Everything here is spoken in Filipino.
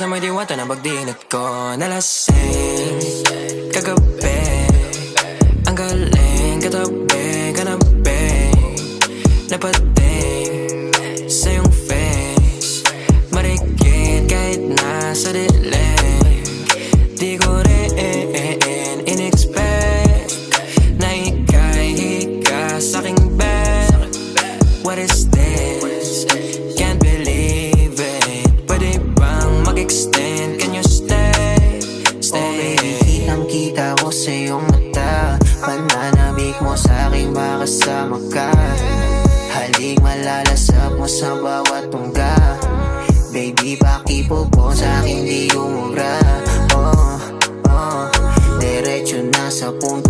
sa may diwata na pagdinat ko. Nalasing kagabi, ang galing katabi, kanabi, napating sa iyong face, marikit kahit nasa dilim. Di ko rin in-expect na ika'y hika sa'king bed. What is this? Can't believe it. Pwede bang mag-extend? Can you stay? Stay. Oh baby, kitang-kita ko sa iyong mata. Pananabik mo sa'king makasama ka. Halik malalasap mo sa bawat tungga. Baby, pakipo po sa'king di umubra. Diretso na sa punto